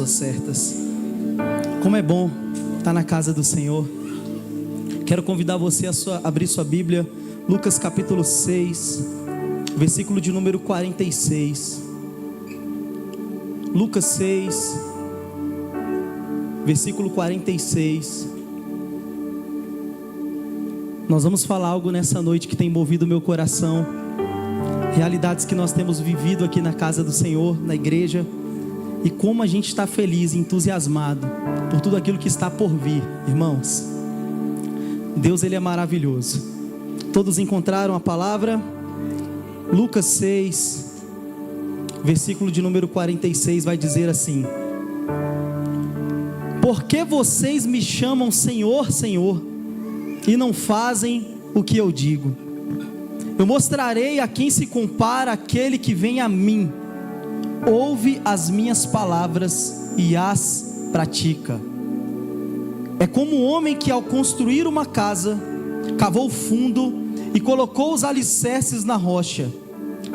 certas. Como é bom estar na casa do Senhor. Quero convidar você a abrir sua Bíblia, Lucas capítulo 6, versículo de número 46. Lucas 6, versículo 46. Nós vamos falar algo nessa noite que tem movido o meu coração. Realidades que nós temos vivido aqui na casa do Senhor, na igreja. E como a gente está feliz e entusiasmado por tudo aquilo que está por vir, irmãos. Deus, Ele é maravilhoso. Todos encontraram a palavra? Lucas 6, versículo de número 46 vai dizer assim: por que vocês me chamam Senhor, Senhor, e não fazem o que eu digo? Eu mostrarei a quem se compara aquele que vem a mim. Ouve as minhas palavras e as pratica. É como um homem que, ao construir uma casa, cavou fundo e colocou os alicerces na rocha.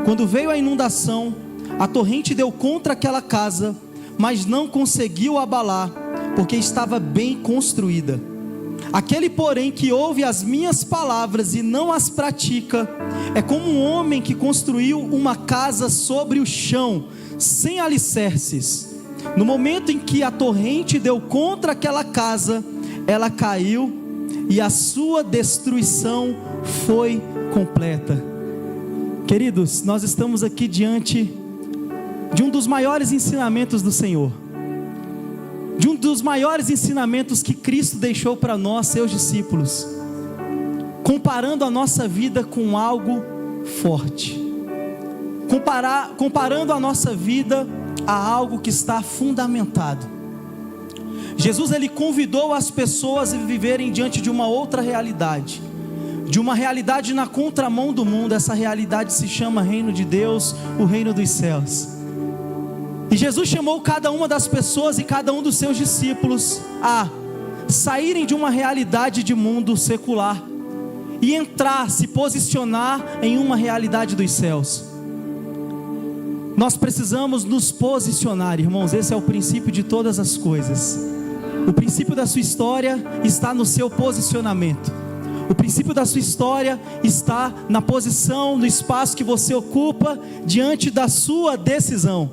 Quando veio a inundação, a torrente deu contra aquela casa, mas não conseguiu abalar, porque estava bem construída. Aquele, porém, que ouve as minhas palavras e não as pratica, é como um homem que construiu uma casa sobre o chão, sem alicerces. No momento em que a torrente deu contra aquela casa, ela caiu e a sua destruição foi completa. Queridos, nós estamos aqui diante de um dos maiores ensinamentos do Senhor, de um dos maiores ensinamentos que Cristo deixou para nós, seus discípulos, comparando a nossa vida com algo forte, comparando a nossa vida a algo que está fundamentado. Jesus, Ele convidou as pessoas a viverem diante de uma outra realidade, de uma realidade na contramão do mundo. Essa realidade se chama Reino de Deus, o Reino dos Céus. E Jesus chamou cada uma das pessoas e cada um dos seus discípulos a saírem de uma realidade de mundo secular e entrar, se posicionar em uma realidade dos céus. Nós precisamos nos posicionar, irmãos. Esse é o princípio de todas as coisas. O princípio da sua história está no seu posicionamento. O princípio da sua história está na posição, no espaço que você ocupa diante da sua decisão.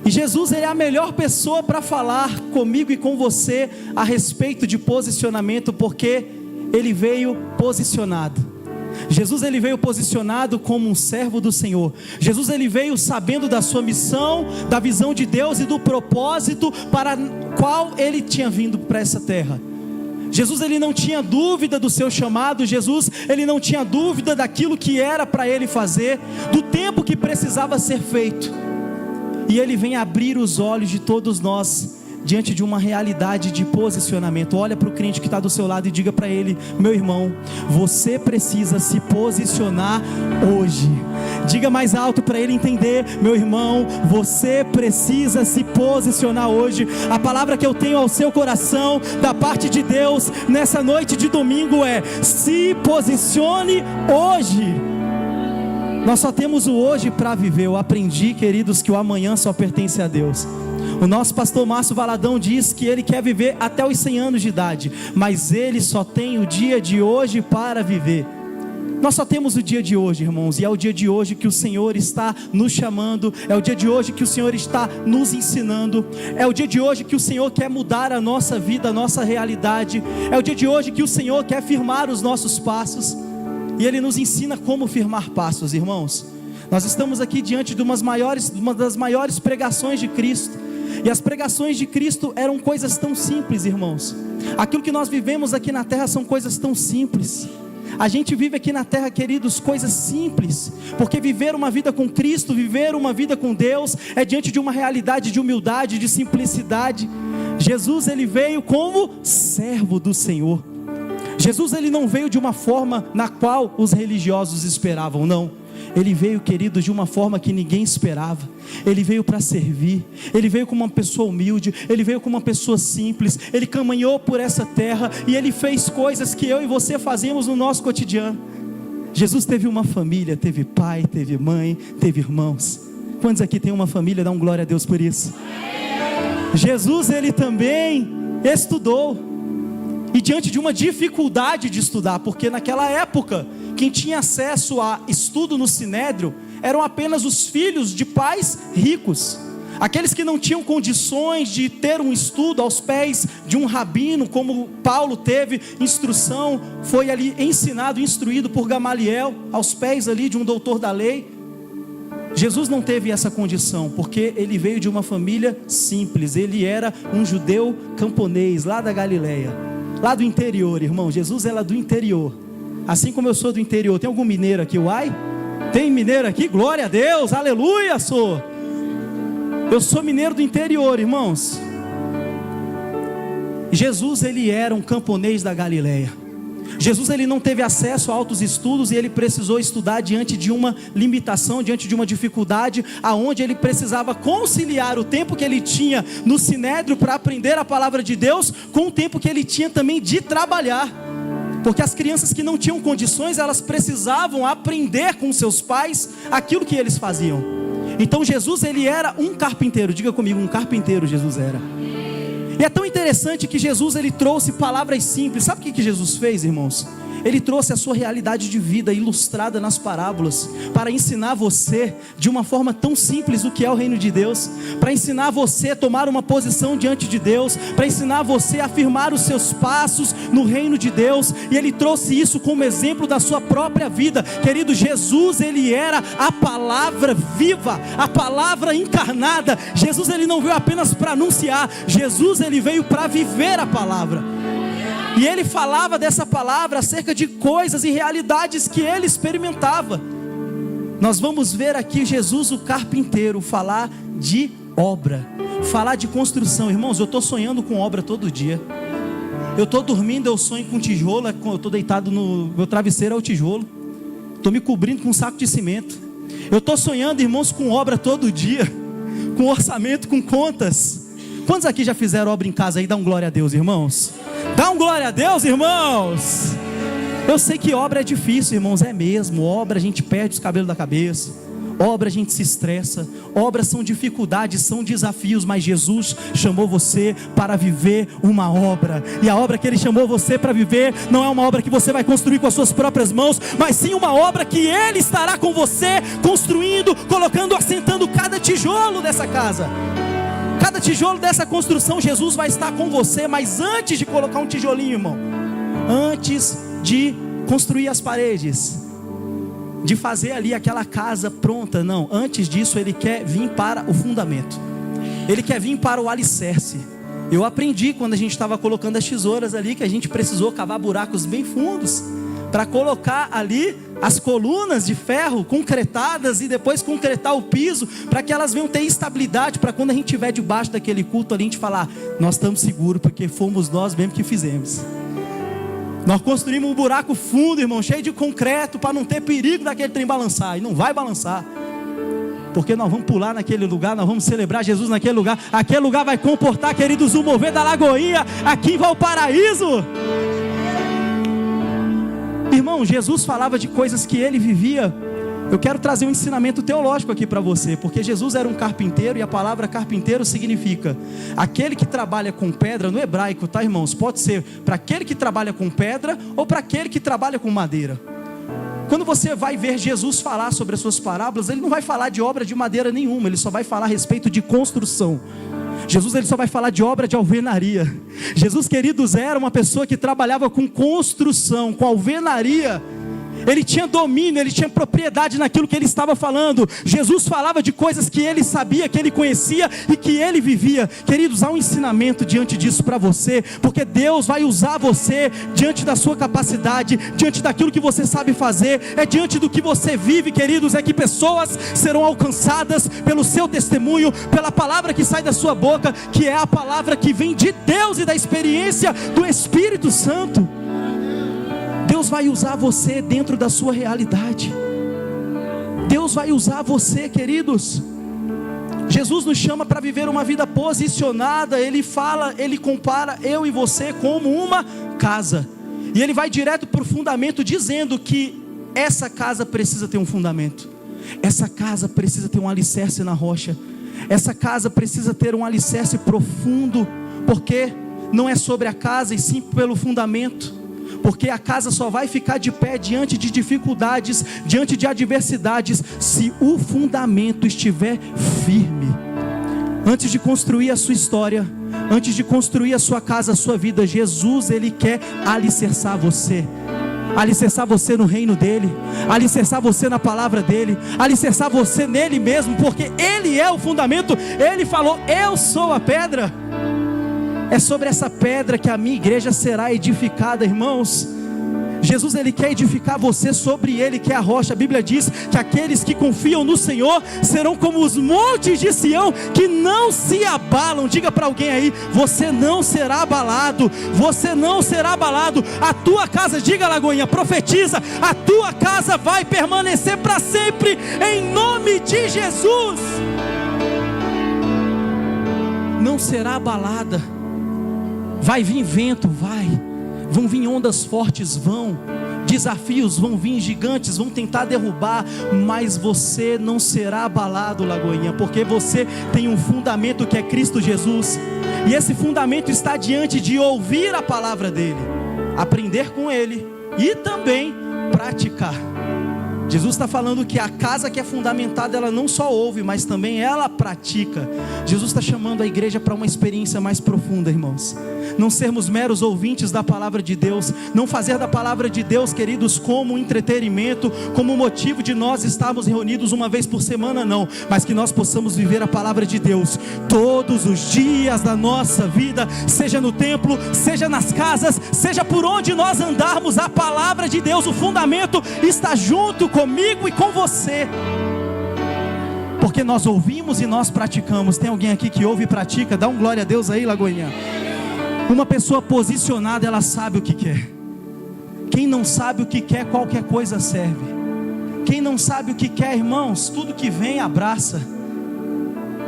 E Jesus, Ele é a melhor pessoa para falar comigo e com você a respeito de posicionamento, porque Ele veio posicionado. Jesus, Ele veio posicionado como um servo do Senhor. Jesus, Ele veio sabendo da sua missão, da visão de Deus e do propósito para qual Ele tinha vindo para essa terra. Jesus, Ele não tinha dúvida do seu chamado. Jesus, Ele não tinha dúvida daquilo que era para Ele fazer, do tempo que precisava ser feito. E Ele vem abrir os olhos de todos nós diante de uma realidade de posicionamento. Olha para o crente que está do seu lado e diga para ele: meu irmão, você precisa se posicionar hoje. Diga mais alto para ele entender: meu irmão, você precisa se posicionar hoje. A palavra que eu tenho ao seu coração da parte de Deus nessa noite de domingo é: se posicione hoje. Nós só temos o hoje para viver. Eu aprendi, queridos, que o amanhã só pertence a Deus. O nosso pastor Márcio Valadão diz que ele quer viver até os 100 anos de idade, mas ele só tem o dia de hoje para viver. Nós só temos o dia de hoje, irmãos, e é o dia de hoje que o Senhor está nos chamando, é o dia de hoje que o Senhor está nos ensinando, é o dia de hoje que o Senhor quer mudar a nossa vida, a nossa realidade, é o dia de hoje que o Senhor quer firmar os nossos passos, e Ele nos ensina como firmar passos, irmãos. Nós estamos aqui diante de uma das maiores pregações de Cristo. E as pregações de Cristo eram coisas tão simples, irmãos. Aquilo que nós vivemos aqui na terra são coisas tão simples. A gente vive aqui na terra, queridos, coisas simples, porque viver uma vida com Cristo, viver uma vida com Deus, é diante de uma realidade de humildade, de simplicidade. Jesus, Ele veio como servo do Senhor. Jesus, Ele não veio de uma forma na qual os religiosos esperavam, não. Ele veio, querido, de uma forma que ninguém esperava. Ele veio para servir. Ele veio como uma pessoa humilde. Ele veio como uma pessoa simples. Ele caminhou por essa terra e Ele fez coisas que eu e você fazemos no nosso cotidiano. Jesus teve uma família, teve pai, teve mãe, teve irmãos. Quantos aqui tem uma família? Dá um glória a Deus por isso. Jesus, ele também estudou. E diante de uma dificuldade de estudar, porque naquela época, quem tinha acesso a estudo no Sinédrio, eram apenas os filhos de pais ricos. Aqueles que não tinham condições de ter um estudo aos pés de um rabino, como Paulo teve instrução, foi ali ensinado, instruído por Gamaliel, aos pés ali de um doutor da lei. Jesus não teve essa condição, porque ele veio de uma família simples. Ele era um judeu camponês, lá da Galileia, lá do interior, irmão. Jesus era do interior, assim como eu sou do interior. Tem algum mineiro aqui, uai? Tem mineiro aqui? Glória a Deus, aleluia, sou. Eu sou mineiro do interior, irmãos. Jesus, ele era um camponês da Galileia. Jesus, ele não teve acesso a altos estudos, e ele precisou estudar diante de uma limitação, diante de uma dificuldade, aonde ele precisava conciliar o tempo que ele tinha no Sinédrio para aprender a palavra de Deus, com o tempo que ele tinha também de trabalhar. Porque as crianças que não tinham condições, elas precisavam aprender com seus pais aquilo que eles faziam. Então Jesus, ele era um carpinteiro. Diga comigo, um carpinteiro Jesus era. E é tão interessante que Jesus, ele trouxe palavras simples. Sabe o que Jesus fez, irmãos? Ele trouxe a sua realidade de vida ilustrada nas parábolas, para ensinar você de uma forma tão simples o que é o reino de Deus, para ensinar você a tomar uma posição diante de Deus, para ensinar você a afirmar os seus passos no reino de Deus. E ele trouxe isso como exemplo da sua própria vida. Querido, Jesus, ele era a palavra viva, a palavra encarnada. Jesus, ele não veio apenas para anunciar, Jesus, ele veio para viver a palavra. E ele falava dessa palavra acerca de coisas e realidades que ele experimentava. Nós vamos ver aqui Jesus, o carpinteiro, falar de obra, falar de construção. Irmãos, eu estou sonhando com obra todo dia. Eu estou dormindo, eu sonho com tijolo. Eu estou deitado no meu travesseiro, é o tijolo. Estou me cobrindo com um saco de cimento. Eu estou sonhando, irmãos, com obra todo dia, com orçamento, com contas. Quantos aqui já fizeram obra em casa aí? Dá um glória a Deus, irmãos. Dá um glória a Deus, irmãos. Eu sei que obra é difícil, irmãos, é mesmo. Obra a gente perde os cabelos da cabeça, obra a gente se estressa, obras são dificuldades, são desafios. Mas Jesus chamou você para viver uma obra. E a obra que Ele chamou você para viver não é uma obra que você vai construir com as suas próprias mãos, mas sim uma obra que Ele estará com você, construindo, colocando, assentando cada tijolo dessa casa. Cada tijolo dessa construção, Jesus vai estar com você. Mas antes de colocar um tijolinho, irmão, antes de construir as paredes, de fazer ali aquela casa pronta, não, antes disso Ele quer vir para o fundamento. Ele quer vir para o alicerce. Eu aprendi quando a gente estava colocando as tesouras ali, que a gente precisou cavar buracos bem fundos para colocar ali as colunas de ferro concretadas, e depois concretar o piso, para que elas venham ter estabilidade, para quando a gente estiver debaixo daquele culto ali, a gente falar: nós estamos seguros, porque fomos nós mesmo que fizemos. Nós construímos um buraco fundo, irmão, cheio de concreto, para não ter perigo daquele trem balançar. E não vai balançar, porque nós vamos pular naquele lugar, nós vamos celebrar Jesus naquele lugar. Aquele lugar vai comportar, queridos, o mover da Lagoinha aqui em Valparaíso. Irmão, Jesus falava de coisas que ele vivia. Eu quero trazer um ensinamento teológico aqui para você, porque Jesus era um carpinteiro, e a palavra carpinteiro significa aquele que trabalha com pedra, no hebraico, tá, irmãos? Pode ser para aquele que trabalha com pedra ou para aquele que trabalha com madeira. Quando você vai ver Jesus falar sobre as suas parábolas, ele não vai falar de obra de madeira nenhuma, ele só vai falar a respeito de construção. Jesus, ele só vai falar de obra de alvenaria. Jesus, queridos, era uma pessoa que trabalhava com construção, com alvenaria. Ele tinha domínio, ele tinha propriedade naquilo que ele estava falando. Jesus falava de coisas que ele sabia, que ele conhecia e que ele vivia. Queridos, há um ensinamento diante disso para você, porque Deus vai usar você diante da sua capacidade, diante daquilo que você sabe fazer. É diante do que você vive, queridos, é que pessoas serão alcançadas pelo seu testemunho, pela palavra que sai da sua boca, que é a palavra que vem de Deus e da experiência do Espírito Santo. Deus vai usar você dentro da sua realidade. Deus vai usar você, queridos. Jesus nos chama para viver uma vida posicionada. Ele fala, ele compara eu e você como uma casa. E ele vai direto para o fundamento, dizendo que essa casa precisa ter um fundamento. Essa casa precisa ter um alicerce na rocha. Essa casa precisa ter um alicerce profundo, porque não é sobre a casa, e sim pelo fundamento. Porque a casa só vai ficar de pé diante de dificuldades, diante de adversidades, se o fundamento estiver firme. Antes de construir a sua história, antes de construir a sua casa, a sua vida, Jesus, Ele quer alicerçar você. Alicerçar você no reino dEle, alicerçar você na palavra dEle, alicerçar você nele mesmo, porque Ele é o fundamento. Ele falou: eu sou a pedra. É sobre essa pedra que a minha igreja será edificada, irmãos. Jesus, Ele quer edificar você sobre Ele, que é a rocha. A Bíblia diz que aqueles que confiam no Senhor serão como os montes de Sião, que não se abalam. Diga para alguém aí: você não será abalado, você não será abalado. A tua casa, diga, Lagoinha, profetiza, a tua casa vai permanecer para sempre, em nome de Jesus. Não será abalada. Vai vir vento, vão vir ondas fortes, desafios vão vir, gigantes vão tentar derrubar, mas você não será abalado, Lagoinha, porque você tem um fundamento que é Cristo Jesus, e esse fundamento está diante de ouvir a palavra dEle, aprender com Ele e também praticar. Jesus está falando que a casa que é fundamentada, ela não só ouve, mas também ela pratica. Jesus está chamando a igreja para uma experiência mais profunda, irmãos. Não sermos meros ouvintes da palavra de Deus, não fazer da palavra de Deus, queridos, como entretenimento, como motivo de nós estarmos reunidos uma vez por semana, não, mas que nós possamos viver a palavra de Deus todos os dias da nossa vida, seja no templo, seja nas casas, seja por onde nós andarmos. A palavra de Deus, o fundamento está junto comigo e com você, porque nós ouvimos e nós praticamos. Tem alguém aqui que ouve e pratica? Dá um glória a Deus aí, Lagoinha. Uma pessoa posicionada, ela sabe o que quer. Quem não sabe o que quer, qualquer coisa serve. Quem não sabe o que quer, irmãos, tudo que vem abraça.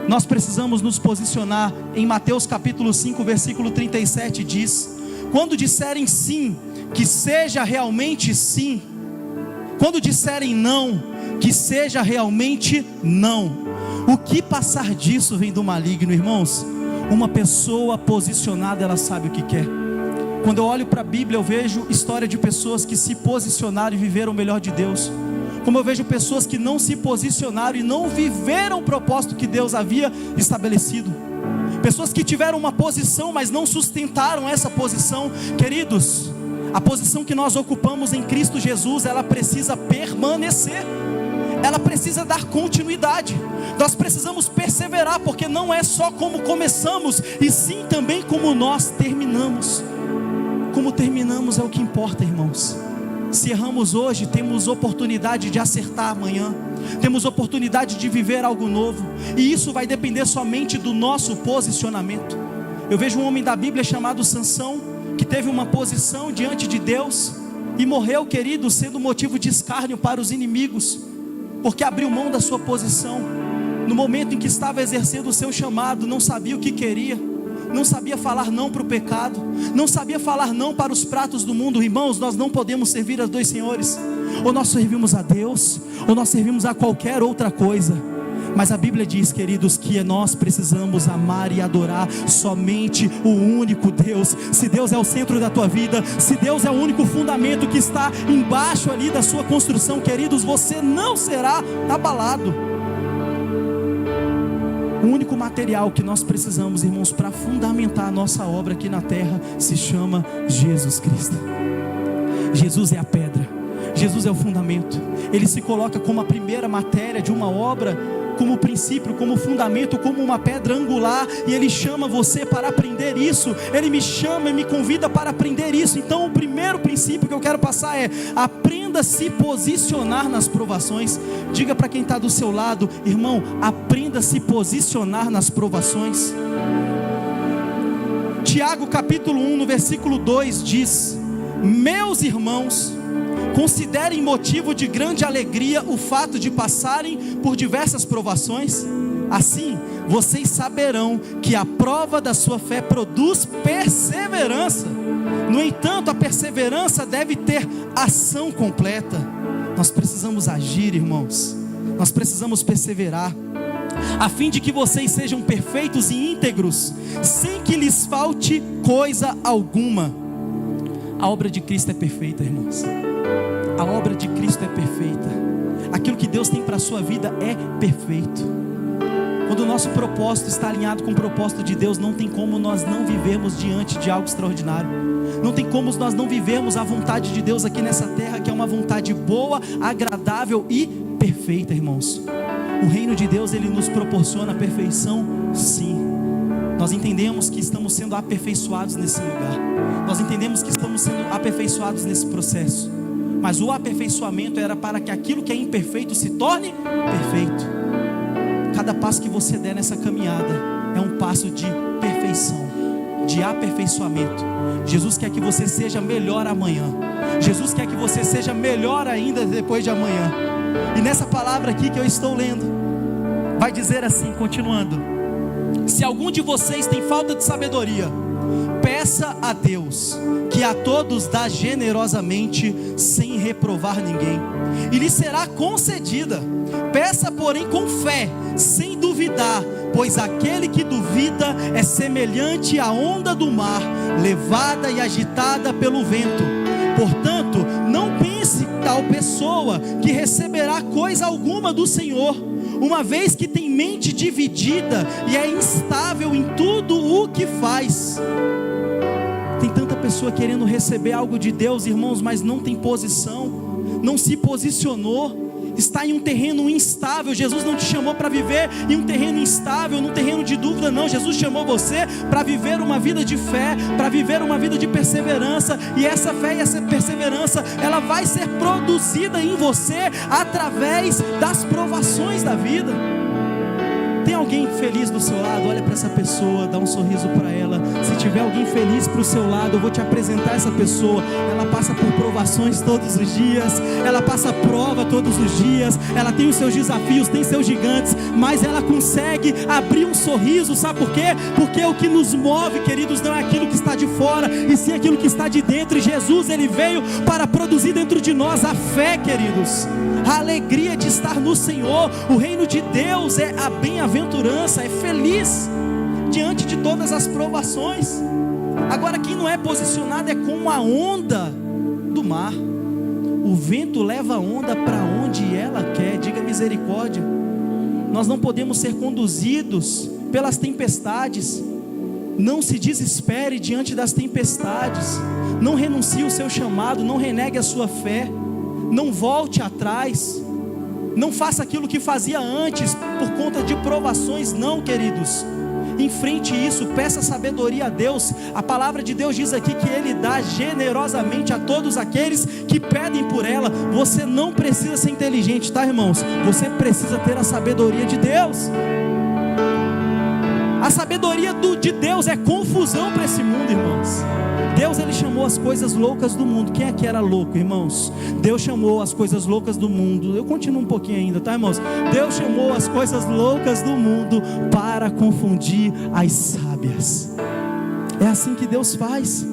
Nós precisamos nos posicionar. Em Mateus capítulo 5, versículo 37 diz: quando disserem sim, que seja realmente sim. Quando disserem não, que seja realmente não. O que passar disso vem do maligno, irmãos. Uma pessoa posicionada, ela sabe o que quer. Quando eu olho para a Bíblia, eu vejo história de pessoas que se posicionaram e viveram o melhor de Deus. Como eu vejo pessoas que não se posicionaram e não viveram o propósito que Deus havia estabelecido. Pessoas que tiveram uma posição, mas não sustentaram essa posição. Queridos, a posição que nós ocupamos em Cristo Jesus, ela precisa permanecer. Ela precisa dar continuidade. Nós precisamos perseverar, porque não é só como começamos, e sim também como nós terminamos. Como terminamos é o que importa, irmãos. Se erramos hoje, temos oportunidade de acertar amanhã, temos oportunidade de viver algo novo, e isso vai depender somente do nosso posicionamento. Eu vejo um homem da Bíblia chamado Sansão, que teve uma posição diante de Deus e morreu, querido, sendo motivo de escárnio para os inimigos, porque abriu mão da sua posição. No momento em que estava exercendo o seu chamado, não sabia o que queria, não sabia falar não para o pecado, não sabia falar não para os pratos do mundo. Irmãos, nós não podemos servir a dois senhores. Ou nós servimos a Deus, ou nós servimos a qualquer outra coisa. Mas a Bíblia diz, queridos, que nós precisamos amar e adorar somente o único Deus. Se Deus é o centro da tua vida, se Deus é o único fundamento que está embaixo ali da sua construção, queridos, você não será abalado. O único material que nós precisamos, irmãos, para fundamentar a nossa obra aqui na terra, se chama Jesus Cristo. Jesus é a pedra, Jesus é o fundamento. Ele se coloca como a primeira matéria de uma obra, como princípio, como fundamento, como uma pedra angular, e Ele chama você para aprender isso. Ele me chama e me convida para aprender isso. Então o primeiro princípio que eu quero passar é: aprenda a se posicionar nas provações. Diga para quem está do seu lado: irmão, aprenda a se posicionar nas provações. Tiago capítulo 1, no versículo 2 diz: meus irmãos, considerem motivo de grande alegria o fato de passarem por diversas provações. Assim, vocês saberão que a prova da sua fé produz perseverança. No entanto, a perseverança deve ter ação completa. Nós precisamos agir, irmãos. Nós precisamos perseverar. a fim de que vocês sejam perfeitos e íntegros, sem que lhes falte coisa alguma. A obra de Cristo é perfeita, irmãos. A obra de Cristo é perfeita. Aquilo que Deus tem para a sua vida é perfeito. Quando o nosso propósito está alinhado com o propósito de Deus, não tem como nós não vivermos diante de algo extraordinário. Não tem como nós não vivermos a vontade de Deus aqui nessa terra, que é uma vontade boa, agradável e perfeita, irmãos. O reino de Deus, ele nos proporciona a perfeição, sim. Nós entendemos que estamos sendo aperfeiçoados nesse lugar. Nós entendemos que estamos sendo aperfeiçoados nesse processo. Mas o aperfeiçoamento era para que aquilo que é imperfeito se torne perfeito. Cada passo que você der nessa caminhada é um passo de perfeição, de aperfeiçoamento. Jesus quer que você seja melhor amanhã. Jesus quer que você seja melhor ainda depois de amanhã. E nessa palavra aqui que eu estou lendo, vai dizer assim, continuando: se algum de vocês tem falta de sabedoria, peça a Deus, que a todos dá generosamente, sem reprovar ninguém, e lhe será concedida. Peça, porém, com fé, sem duvidar, pois aquele que duvida é semelhante à onda do mar, levada e agitada pelo vento. Portanto, não pense tal pessoa que receberá coisa alguma do Senhor, uma vez que tem mente dividida e é instável em tudo o que faz. Tem tanta pessoa querendo receber algo de Deus, irmãos, mas não tem posição, não se posicionou, está em um terreno instável. Jesus não te chamou para viver em um terreno instável, num terreno de dúvida, não. Jesus chamou você para viver uma vida de fé, para viver uma vida de perseverança, e essa fé e essa perseverança, ela vai ser produzida em você através das provações da vida. Tem alguém feliz do seu lado? Olha para essa pessoa, dá um sorriso para ela. Se tiver alguém feliz para o seu lado, eu vou te apresentar essa pessoa. Ela passa por provações todos os dias, ela passa prova todos os dias, ela tem os seus desafios, tem seus gigantes, mas ela consegue abrir um sorriso. Sabe por quê? Porque o que nos move, queridos, não é aquilo que está de fora, e sim aquilo que está de dentro. E Jesus, ele veio para produzir dentro de nós a fé, queridos, a alegria de estar no Senhor. O reino de Deus é a bem-aventurança, é feliz diante de todas as provações. Agora, quem não é posicionado é como a onda do mar. O vento leva a onda para onde ela quer. Diga misericórdia. Nós não podemos ser conduzidos pelas tempestades. Não se desespere diante das tempestades. Não renuncie o seu chamado, não renegue a sua fé. Não volte atrás, não faça aquilo que fazia antes por conta de provações, não, queridos. Enfrente isso, peça sabedoria a Deus. A palavra de Deus diz aqui que Ele dá generosamente a todos aqueles que pedem por ela. Você não precisa ser inteligente, tá, irmãos? Você precisa ter a sabedoria de Deus. A sabedoria de Deus é confusão para esse mundo, irmãos. Deus, ele chamou as coisas loucas do mundo. Quem é que era louco, irmãos? Deus chamou as coisas loucas do mundo. Eu continuo um pouquinho ainda, tá, irmãos? Deus chamou as coisas loucas do mundo para confundir as sábias. É assim que Deus faz.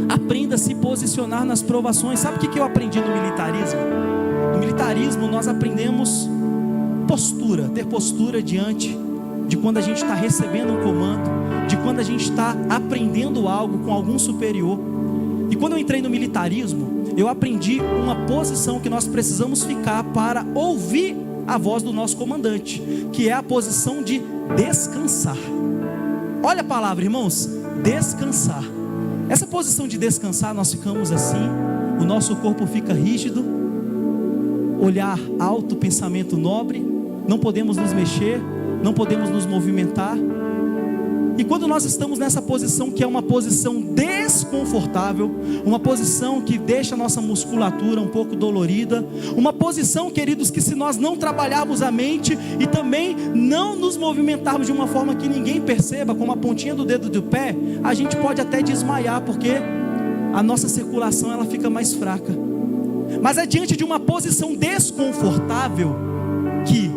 Aprenda a se posicionar nas provações. Sabe o que eu aprendi no militarismo? No militarismo nós aprendemos postura, ter postura diante de quando a gente está recebendo um comando, de quando a gente está aprendendo algo com algum superior. E quando eu entrei no militarismo, eu aprendi uma posição que nós precisamos ficar para ouvir a voz do nosso comandante, que é a posição de descansar. Olha a palavra, irmãos, descansar. Essa posição de descansar, nós ficamos assim, o nosso corpo fica rígido, olhar alto, pensamento nobre, não podemos nos mexer, não podemos nos movimentar. E quando nós estamos nessa posição, que é uma posição desconfortável, uma posição que deixa a nossa musculatura um pouco dolorida, uma posição, queridos, que se nós não trabalharmos a mente e também não nos movimentarmos de uma forma que ninguém perceba, como a pontinha do dedo do pé, a gente pode até desmaiar, porque a nossa circulação ela fica mais fraca. Mas é diante de uma posição desconfortável que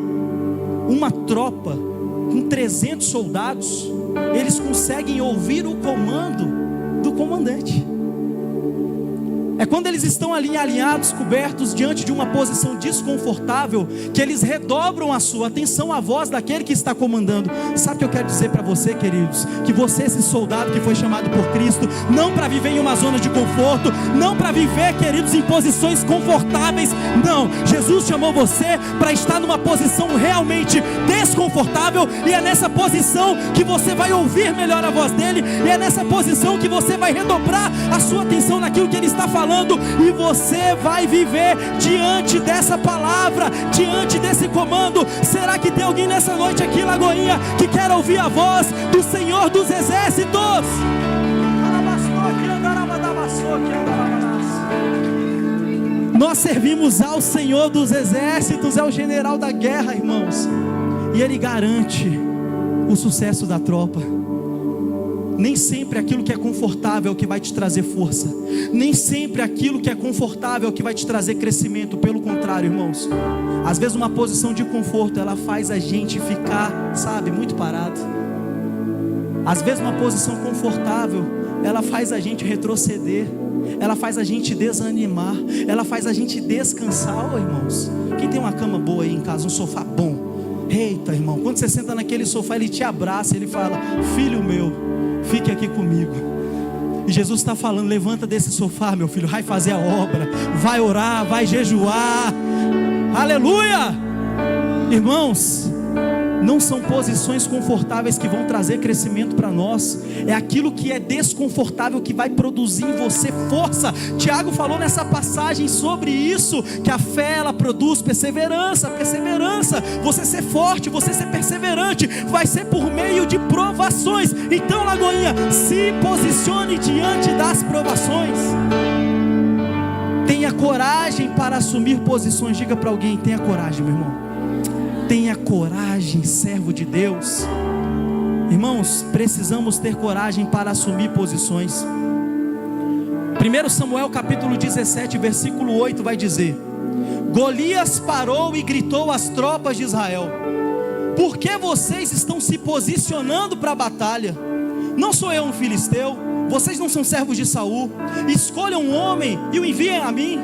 uma tropa com 300 soldados, eles conseguem ouvir o comando do comandante. É quando eles estão ali alinhados, cobertos, diante de uma posição desconfortável, que eles redobram a sua atenção à voz daquele que está comandando. Sabe o que eu quero dizer para você, queridos? Que você, esse soldado que foi chamado por Cristo, não para viver em uma zona de conforto, não para viver, queridos, em posições confortáveis, não. Jesus chamou você para estar numa posição realmente desconfortável, e é nessa posição que você vai ouvir melhor a voz dele, e é nessa posição que você vai redobrar a sua atenção naquilo que ele está falando, e você vai viver diante dessa palavra, diante desse comando. Será que tem alguém nessa noite aqui, Lagoinha, que quer ouvir a voz do Senhor dos Exércitos? Nós servimos ao Senhor dos Exércitos, é o general da guerra, irmãos, e Ele garante o sucesso da tropa. Nem sempre aquilo que é confortável é o que vai te trazer força. Nem sempre aquilo que é confortável é o que vai te trazer crescimento. Pelo contrário, irmãos, às vezes uma posição de conforto, ela faz a gente ficar, sabe, muito parado. Às vezes uma posição confortável, ela faz a gente retroceder. Ela faz a gente desanimar. Ela faz a gente descansar. Ô, irmãos, quem tem uma cama boa aí em casa, um sofá bom? Eita, irmão, quando você senta naquele sofá, ele te abraça, ele fala: filho meu, fique aqui comigo. E Jesus está falando: levanta desse sofá, meu filho, vai fazer a obra, vai orar, vai jejuar. Aleluia! Irmãos, não são posições confortáveis que vão trazer crescimento para nós, é aquilo que é desconfortável que vai produzir em você força. Tiago falou nessa passagem sobre isso, que a fé, ela produz perseverança. Você ser forte, você ser perseverante, vai ser por meio de provações. Então, Lagoinha, se posicione diante das provações. Tenha coragem para assumir posições. Diga para alguém: tenha coragem, meu irmão. Tenha coragem, servo de Deus. Irmãos, precisamos ter coragem para assumir posições. 1 Samuel capítulo 17, versículo 8 vai dizer: Golias parou e gritou às tropas de Israel: por que vocês estão se posicionando para a batalha? Não sou eu um filisteu? Vocês não são servos de Saul? Escolham um homem e o enviem a mim.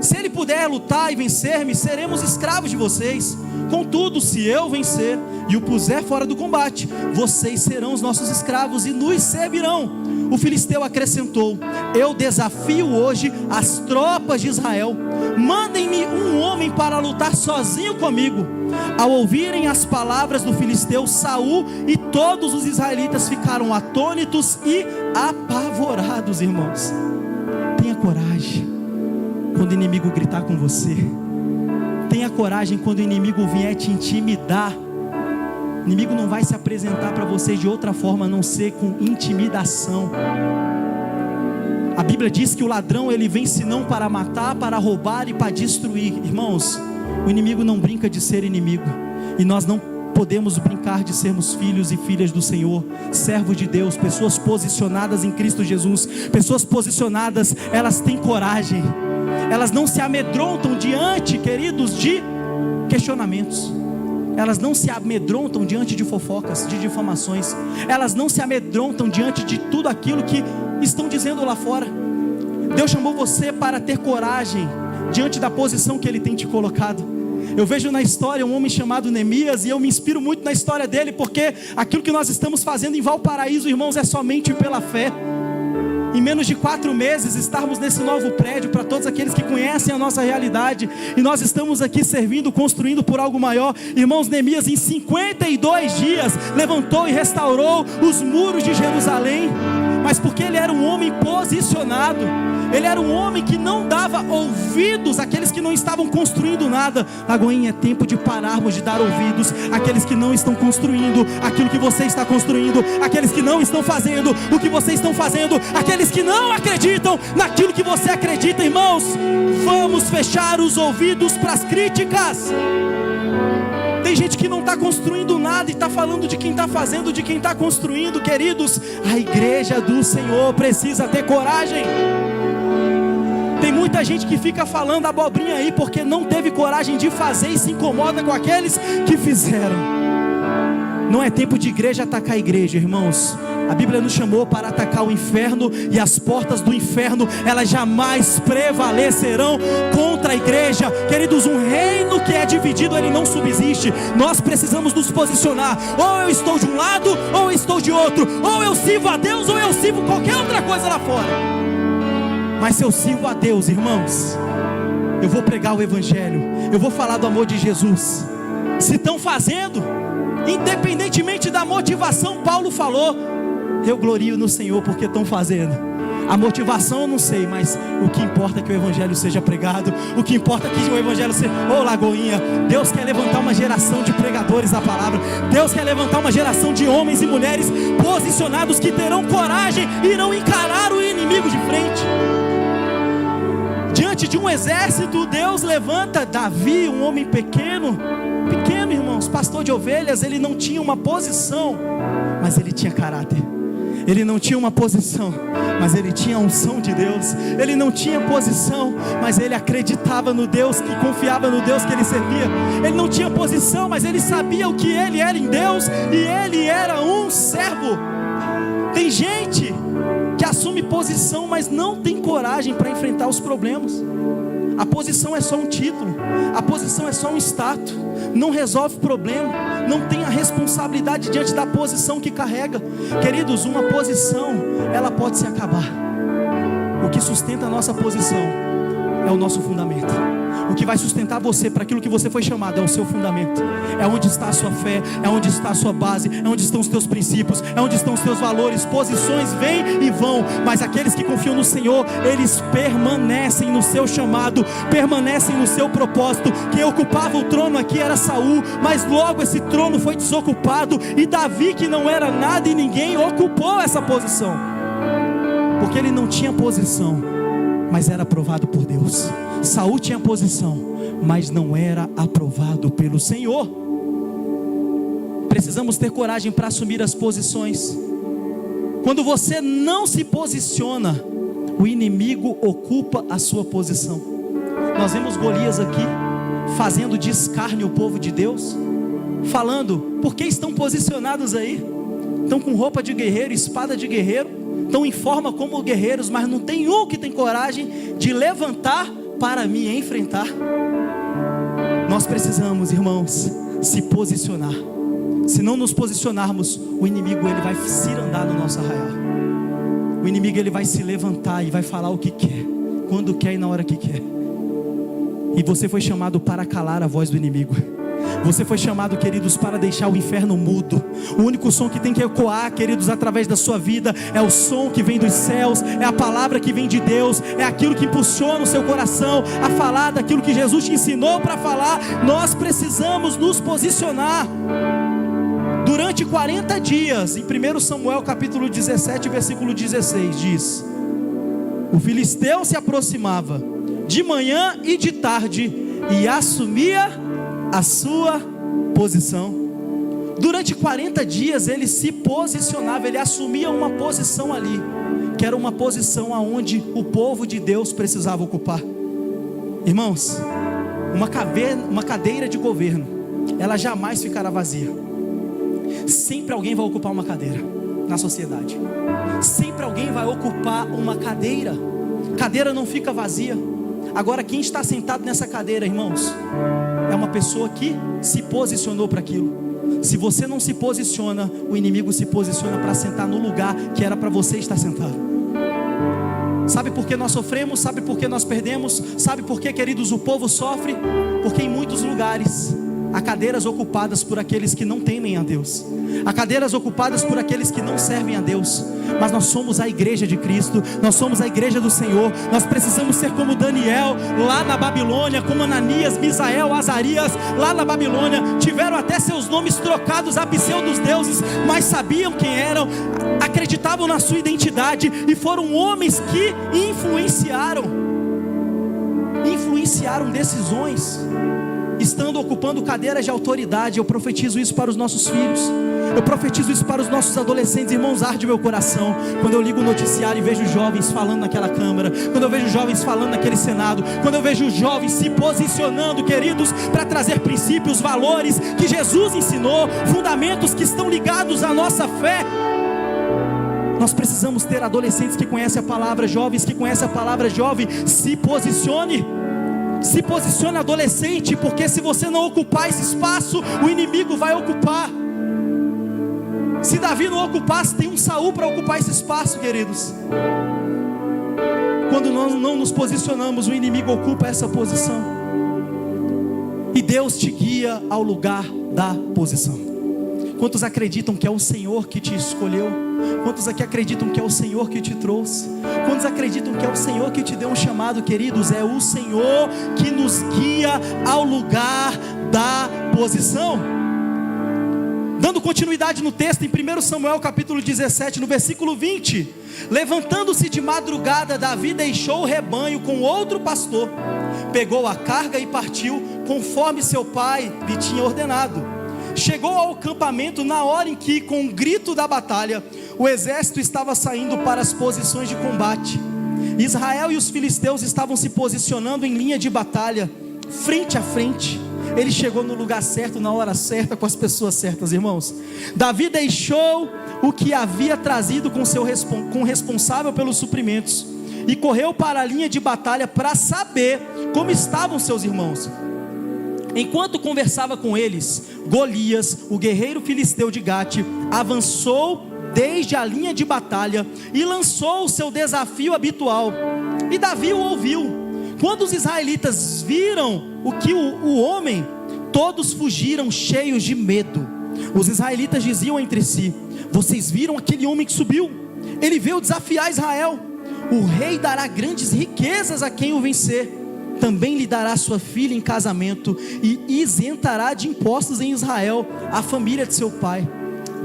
Se ele puder lutar e vencer-me, seremos escravos de vocês. Contudo, se eu vencer e o puser fora do combate, vocês serão os nossos escravos e nos servirão. O filisteu acrescentou: eu desafio hoje as tropas de Israel. Mandem-me um homem para lutar sozinho comigo. Ao ouvirem as palavras do filisteu, Saul e todos os israelitas ficaram atônitos e apavorados. Irmãos, tenha coragem quando o inimigo gritar com você. Tenha coragem quando o inimigo vier te intimidar. O inimigo não vai se apresentar para você de outra forma a não ser com intimidação. A Bíblia diz que o ladrão, ele vem senão para matar, para roubar e para destruir. Irmãos, o inimigo não brinca de ser inimigo, e nós não podemos brincar de sermos filhos e filhas do Senhor, servos de Deus, pessoas posicionadas em Cristo Jesus. Pessoas posicionadas, elas têm coragem. Elas não se amedrontam diante, queridos, de questionamentos. Elas não se amedrontam diante de fofocas, de difamações. Elas não se amedrontam diante de tudo aquilo que estão dizendo lá fora. Deus chamou você para ter coragem diante da posição que Ele tem te colocado. Eu vejo na história um homem chamado Neemias, e eu me inspiro muito na história dele, porque aquilo que nós estamos fazendo em Valparaíso, irmãos, é somente pela fé. Em menos de 4 meses estarmos nesse novo prédio, para todos aqueles que conhecem a nossa realidade, e nós estamos aqui servindo, construindo por algo maior. Irmãos, Neemias em 52 dias levantou e restaurou os muros de Jerusalém, mas porque ele era um homem posicionado. Ele era um homem que não dava ouvidos àqueles que não estavam construindo nada. Lagoinha, é tempo de pararmos de dar ouvidos àqueles que não estão construindo aquilo que você está construindo, aqueles que não estão fazendo o que você está fazendo, aqueles que não acreditam naquilo que você acredita. Irmãos, vamos fechar os ouvidos para as críticas. Tem gente que não está construindo nada e está falando de quem está fazendo, de quem está construindo. Queridos, a igreja do Senhor precisa ter coragem. Tem muita gente que fica falando abobrinha aí porque não teve coragem de fazer e se incomoda com aqueles que fizeram. Não é tempo de igreja atacar a igreja, irmãos. A Bíblia nos chamou para atacar o inferno, e as portas do inferno, elas jamais prevalecerão contra a igreja. Queridos, um reino que é dividido, ele não subsiste. Nós precisamos nos posicionar. Ou eu estou de um lado, ou eu estou de outro. Ou eu sirvo a Deus, ou eu sirvo qualquer outra coisa lá fora. Mas se eu sirvo a Deus, irmãos, eu vou pregar o evangelho, eu vou falar do amor de Jesus. Se estão fazendo, independentemente da motivação, Paulo falou: eu glorio no Senhor porque estão fazendo. A motivação eu não sei, mas o que importa é que o evangelho seja pregado. O que importa é que o evangelho seja... Lagoinha, Deus quer levantar uma geração de pregadores da palavra. Deus quer levantar uma geração de homens e mulheres posicionados, que terão coragem e irão encarar o inimigo de frente. Diante de um exército, Deus levanta Davi, um homem pequeno, irmãos, pastor de ovelhas. Ele não tinha uma posição, mas ele tinha caráter. Ele não tinha uma posição, mas ele tinha a unção de Deus. Ele não tinha posição, mas ele acreditava no Deus, que confiava no Deus que ele servia. Ele não tinha posição, mas ele sabia o que ele era em Deus, e ele era um servo. Tem gente que assume posição, mas não tem coragem para enfrentar os problemas. A posição é só um título, a posição é só um status, não resolve problema, não tem a responsabilidade diante da posição que carrega. Queridos, uma posição, ela pode se acabar. O que sustenta a nossa posição é o nosso fundamento. O que vai sustentar você para aquilo que você foi chamado é o seu fundamento. É onde está a sua fé, é onde está a sua base, é onde estão os teus princípios, é onde estão os teus valores. Posições vêm e vão, mas aqueles que confiam no Senhor, eles permanecem no seu chamado, permanecem no seu propósito. Quem ocupava o trono aqui era Saul, mas logo esse trono foi desocupado, e Davi, que não era nada e ninguém, ocupou essa posição, porque ele não tinha posição, mas era aprovado por Deus. Saul tinha posição, mas não era aprovado pelo Senhor. Precisamos ter coragem para assumir as posições. Quando você não se posiciona, o inimigo ocupa a sua posição. Nós vemos Golias aqui fazendo de escárnio o povo de Deus, falando: por que estão posicionados aí? Estão com roupa de guerreiro, espada de guerreiro, estão em forma como guerreiros, mas não tem um que tem coragem de levantar para me enfrentar. Nós precisamos, irmãos, se posicionar. Se não nos posicionarmos, o inimigo, ele vai cirandar no nosso arraial. O inimigo, ele vai se levantar e vai falar o que quer, quando quer e na hora que quer. E você foi chamado para calar a voz do inimigo. Você foi chamado, queridos, para deixar o inferno mudo. O único som que tem que ecoar, queridos, através da sua vida, é o som que vem dos céus, é a palavra que vem de Deus, é aquilo que impulsiona o seu coração a falar daquilo que Jesus te ensinou para falar. Nós precisamos nos posicionar. Durante 40 dias, em 1 Samuel capítulo 17, versículo 16, diz: o filisteu se aproximava de manhã e de tarde e assumia a sua posição. Durante 40 dias ele se posicionava, ele assumia uma posição ali, que era uma posição aonde o povo de Deus precisava ocupar. Irmãos, uma cadeira de governo, ela jamais ficará vazia. Sempre alguém vai ocupar uma cadeira na sociedade. Sempre alguém vai ocupar uma cadeira. Cadeira não fica vazia. Agora, quem está sentado nessa cadeira, irmãos, é uma pessoa que se posicionou para aquilo. Se você não se posiciona, o inimigo se posiciona para sentar no lugar que era para você estar sentado. Sabe por que nós sofremos? Sabe por que nós perdemos? Sabe por que, queridos, o povo sofre? Porque em muitos lugares há cadeiras ocupadas por aqueles que não temem a Deus. Há cadeiras ocupadas por aqueles que não servem a Deus. Mas nós somos a igreja de Cristo, nós somos a igreja do Senhor. Nós precisamos ser como Daniel lá na Babilônia, como Ananias, Misael, Azarias lá na Babilônia. Tiveram até seus nomes trocados a pseudos deuses, mas sabiam quem eram, acreditavam na sua identidade, e foram homens que influenciaram decisões, estando ocupando cadeiras de autoridade. Eu profetizo isso para os nossos filhos, eu profetizo isso para os nossos adolescentes. Irmãos, arde meu coração quando eu ligo o noticiário e vejo jovens falando naquela câmara, quando eu vejo jovens falando naquele senado, quando eu vejo jovens se posicionando, queridos, para trazer princípios, valores que Jesus ensinou, fundamentos que estão ligados à nossa fé. Nós precisamos ter adolescentes que conhecem a palavra, jovens que conhecem a palavra. Jovem, se posicione. Se posicione, adolescente, porque se você não ocupar esse espaço, o inimigo vai ocupar. Se Davi não ocupasse, tem um Saul para ocupar esse espaço, queridos. Quando nós não nos posicionamos, o inimigo ocupa essa posição. E Deus te guia ao lugar da posição. Quantos acreditam que é o Senhor que te escolheu? Quantos aqui acreditam que é o Senhor que te trouxe? Quantos acreditam que é o Senhor que te deu um chamado, queridos? É o Senhor que nos guia ao lugar da posição. Dando continuidade no texto, em 1 Samuel capítulo 17, no versículo 20: levantando-se de madrugada, Davi deixou o rebanho com outro pastor, pegou a carga e partiu, conforme seu pai lhe tinha ordenado. Chegou ao acampamento na hora em que, com o grito da batalha, o exército estava saindo para as posições de combate. Israel e os filisteus estavam se posicionando em linha de batalha, frente a frente. Ele chegou no lugar certo, na hora certa, com as pessoas certas, irmãos. Davi deixou o que havia trazido com o responsável pelos suprimentos e correu para a linha de batalha para saber como estavam seus irmãos. Enquanto conversava com eles, Golias, o guerreiro filisteu de Gate, avançou desde a linha de batalha e lançou o seu desafio habitual. E Davi o ouviu. Quando os israelitas viram o homem, todos fugiram cheios de medo. Os israelitas diziam entre si: vocês viram aquele homem que subiu? Ele veio desafiar Israel. O rei dará grandes riquezas a quem o vencer. Também lhe dará sua filha em casamento e isentará de impostos em Israel a família de seu pai.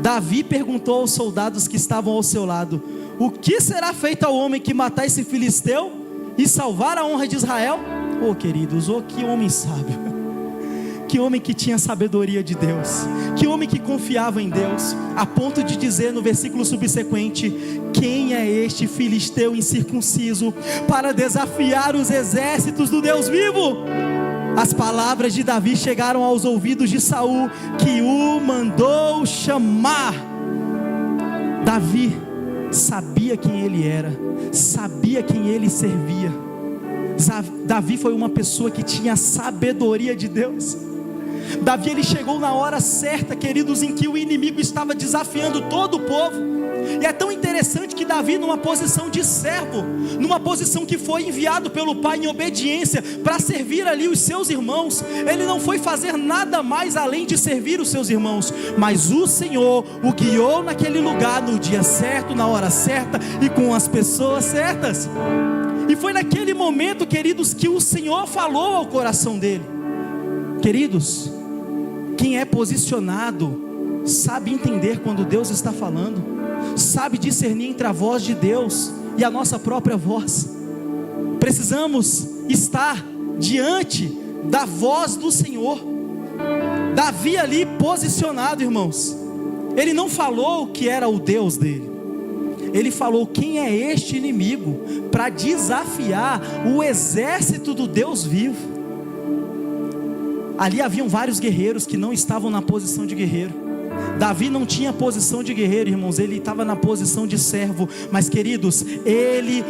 Davi perguntou aos soldados que estavam ao seu lado: o que será feito ao homem que matar esse filisteu e salvar a honra de Israel? Oh, queridos, oh, que homem sábio, que homem que tinha sabedoria de Deus, que homem que confiava em Deus, a ponto de dizer no versículo subsequente: quem é este filisteu incircunciso para desafiar os exércitos do Deus vivo? As palavras de Davi chegaram aos ouvidos de Saul, que o mandou chamar. Davi sabia quem ele era, sabia quem ele servia. Davi foi uma pessoa que tinha sabedoria de Deus. Davi, ele chegou na hora certa, queridos, em que o inimigo estava desafiando todo o povo. E é tão interessante que Davi, numa posição de servo, numa posição que foi enviado pelo pai em obediência para servir ali os seus irmãos, ele não foi fazer nada mais além de servir os seus irmãos, mas o Senhor o guiou naquele lugar no dia certo, na hora certa e com as pessoas certas. E foi naquele momento, queridos, que o Senhor falou ao coração dele. Queridos, quem é posicionado sabe entender quando Deus está falando, sabe discernir entre a voz de Deus e a nossa própria voz. Precisamos estar diante da voz do Senhor. Davi ali posicionado, irmãos, ele não falou que era o Deus dele, ele falou quem é este inimigo, para desafiar o exército do Deus vivo. Ali haviam vários guerreiros que não estavam na posição de guerreiro. Davi não tinha posição de guerreiro, irmãos, ele estava na posição de servo. Mas, queridos, ele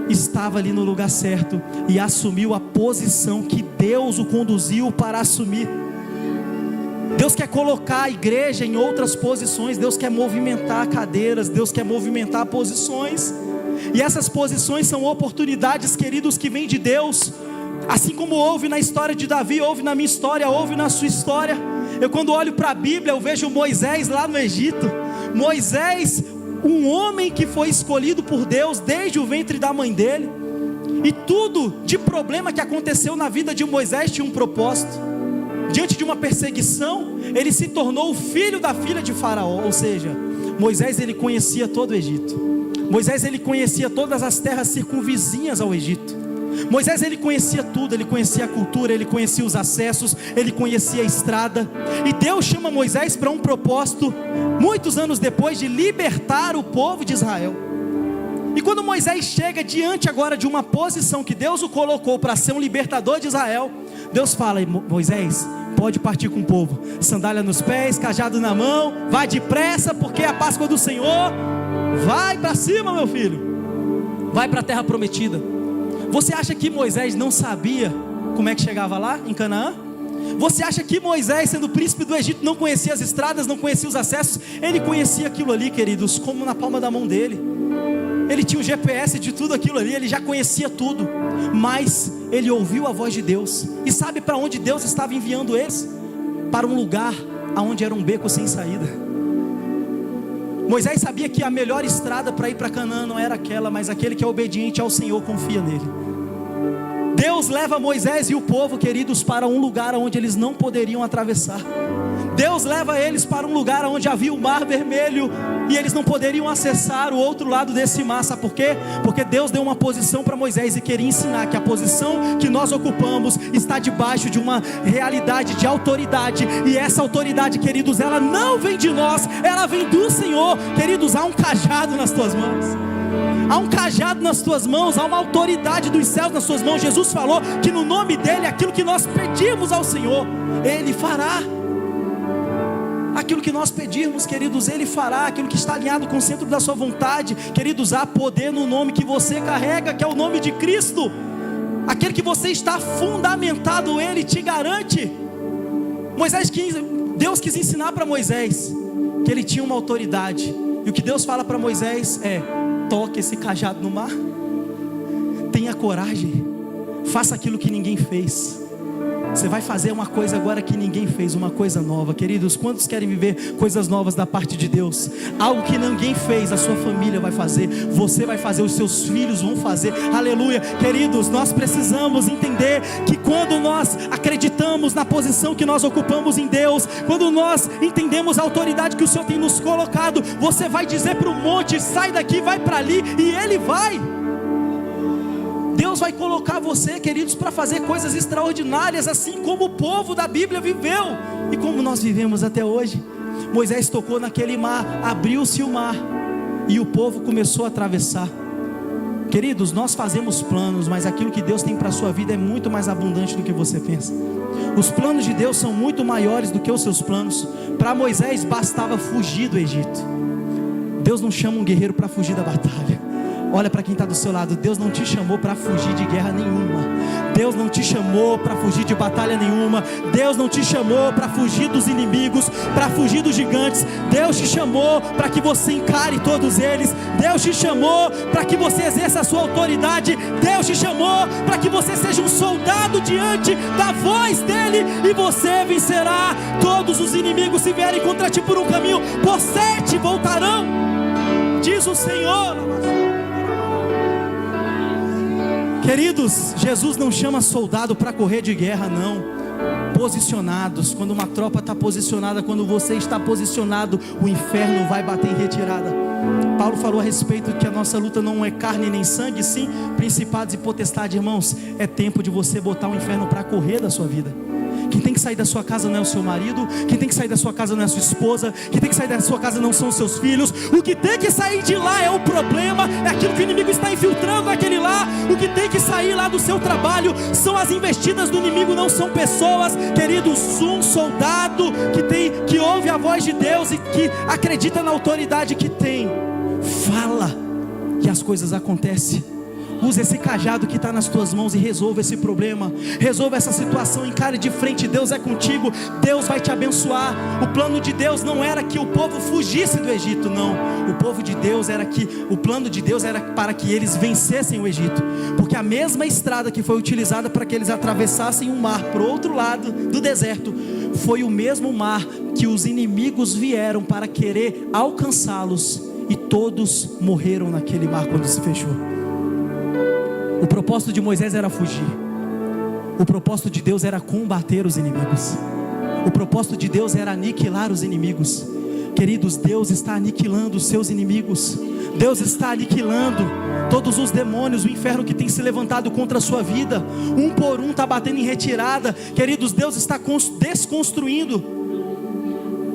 estava ali no lugar certo e assumiu a posição que Deus o conduziu para assumir. Deus quer colocar a igreja em outras posições, Deus quer movimentar cadeiras, Deus quer movimentar posições. E essas posições são oportunidades, queridos, que vêm de Deus. Assim como houve na história de Davi, houve na minha história, houve na sua história. Eu, quando olho para a Bíblia, eu vejo Moisés lá no Egito. Moisés, um homem que foi escolhido por Deus desde o ventre da mãe dele. E tudo de problema que aconteceu na vida de Moisés tinha um propósito. Diante de uma perseguição, ele se tornou o filho da filha de Faraó. Ou seja, Moisés, ele conhecia todo o Egito. Moisés, ele conhecia todas as terras circunvizinhas ao Egito. Moisés, ele conhecia tudo, ele conhecia a cultura, ele conhecia os acessos, ele conhecia a estrada. E Deus chama Moisés para um propósito, muitos anos depois, de libertar o povo de Israel. E quando Moisés chega diante agora de uma posição que Deus o colocou para ser um libertador de Israel, Deus fala: Moisés, pode partir com o povo, sandália nos pés, cajado na mão, vai depressa, porque é a Páscoa do Senhor. Vai para cima, meu filho. Vai para a terra prometida. Você acha que Moisés não sabia como é que chegava lá em Canaã? Você acha que Moisés, sendo príncipe do Egito, não conhecia as estradas, não conhecia os acessos? Ele conhecia aquilo ali, queridos, como na palma da mão dele. Ele tinha o GPS de tudo aquilo ali, ele já conhecia tudo. Mas ele ouviu a voz de Deus. E sabe para onde Deus estava enviando eles? Para um lugar onde era um beco sem saída. Moisés sabia que a melhor estrada para ir para Canaã não era aquela, mas aquele que é obediente ao Senhor confia nele. Deus leva Moisés e o povo, queridos, para um lugar onde eles não poderiam atravessar. Deus leva eles para um lugar onde havia o mar vermelho e eles não poderiam acessar o outro lado desse mar. Sabe por quê? Porque Deus deu uma posição para Moisés e queria ensinar que a posição que nós ocupamos está debaixo de uma realidade de autoridade. E essa autoridade, queridos, ela não vem de nós, ela vem do Senhor. Queridos, há um cajado nas tuas mãos. Há um cajado nas tuas mãos, há uma autoridade dos céus nas tuas mãos. Jesus falou que no nome dele, aquilo que nós pedimos ao Senhor, ele fará. Aquilo que nós pedirmos, queridos, ele fará. Aquilo que está alinhado com o centro da sua vontade. Queridos, há poder no nome que você carrega, que é o nome de Cristo. Aquele que você está fundamentado, ele te garante. Deus quis ensinar para Moisés que ele tinha uma autoridade. E o que Deus fala para Moisés é: toque esse cajado no mar. Tenha coragem. Faça aquilo que ninguém fez. Você vai fazer uma coisa agora que ninguém fez, uma coisa nova. Queridos, quantos querem viver coisas novas da parte de Deus? Algo que ninguém fez, a sua família vai fazer, você vai fazer, os seus filhos vão fazer. Aleluia. Queridos, nós precisamos entender que quando nós acreditamos na posição que nós ocupamos em Deus, quando nós entendemos a autoridade que o Senhor tem nos colocado, você vai dizer para o monte: sai daqui, vai para ali, e ele vai. Deus vai colocar você, queridos, para fazer coisas extraordinárias, assim como o povo da Bíblia viveu e como nós vivemos até hoje. Moisés tocou naquele mar, abriu-se o mar e o povo começou a atravessar. Queridos, nós fazemos planos, mas aquilo que Deus tem para a sua vida é muito mais abundante do que você pensa. Os planos de Deus são muito maiores do que os seus planos. Para Moisés bastava fugir do Egito. Deus não chama um guerreiro para fugir da batalha. Olha para quem está do seu lado: Deus não te chamou para fugir de guerra nenhuma. Deus não te chamou para fugir de batalha nenhuma. Deus não te chamou para fugir dos inimigos, para fugir dos gigantes. Deus te chamou para que você encare todos eles. Deus te chamou para que você exerça a sua autoridade. Deus te chamou para que você seja um soldado diante da voz dele, e você vencerá todos os inimigos. Se vierem contra ti por um caminho, por 7 voltarão, diz o Senhor. Queridos, Jesus não chama soldado para correr de guerra, não. Posicionados, quando uma tropa está posicionada, quando você está posicionado, o inferno vai bater em retirada. Paulo falou a respeito que a nossa luta não é carne nem sangue, sim principados e potestades. Irmãos, é tempo de você botar o inferno para correr da sua vida. Quem tem que sair da sua casa não é o seu marido. Quem tem que sair da sua casa não é a sua esposa. Quem tem que sair da sua casa não são os seus filhos. O que tem que sair de lá é o problema, é aquilo que o inimigo está infiltrando naquele lá. O que tem que sair lá do seu trabalho são as investidas do inimigo, não são pessoas. Queridos, um soldado que ouve a voz de Deus e que acredita na autoridade que tem, fala que as coisas acontecem. Usa esse cajado que está nas tuas mãos e resolva esse problema. Resolva essa situação, encare de frente. Deus é contigo, Deus vai te abençoar. O plano de Deus não era que o povo fugisse do Egito, não. O plano de Deus era para que eles vencessem o Egito. Porque a mesma estrada que foi utilizada para que eles atravessassem o mar para o outro lado do deserto, foi o mesmo mar que os inimigos vieram para querer alcançá-los, e todos morreram naquele mar quando se fechou. O propósito de Moisés era fugir. O propósito de Deus era combater os inimigos. O propósito de Deus era aniquilar os inimigos. Queridos, Deus está aniquilando os seus inimigos. Deus está aniquilando todos os demônios, o inferno que tem se levantado contra a sua vida. Um por um está batendo em retirada. Queridos, Deus está desconstruindo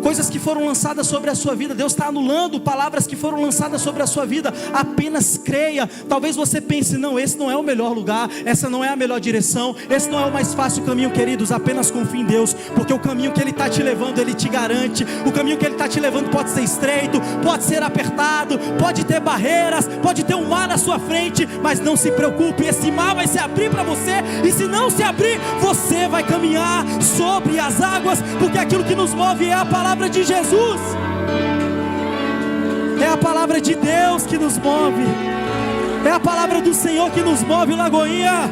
coisas que foram lançadas sobre a sua vida. Deus está anulando palavras que foram lançadas sobre a sua vida. Apenas creia. Talvez você pense: não, esse não é o melhor lugar, essa não é a melhor direção, esse não é o mais fácil caminho. Queridos, apenas confie em Deus, porque o caminho que Ele está te levando, Ele te garante. O caminho que Ele está te levando pode ser estreito, pode ser apertado, pode ter barreiras, pode ter um mar na sua frente, mas não se preocupe, esse mar vai se abrir para você. E se não se abrir, você vai caminhar sobre as águas, porque aquilo que nos move é a palavra de Jesus, é a palavra de Deus que nos move, é a palavra do Senhor que nos move. Lagoinha,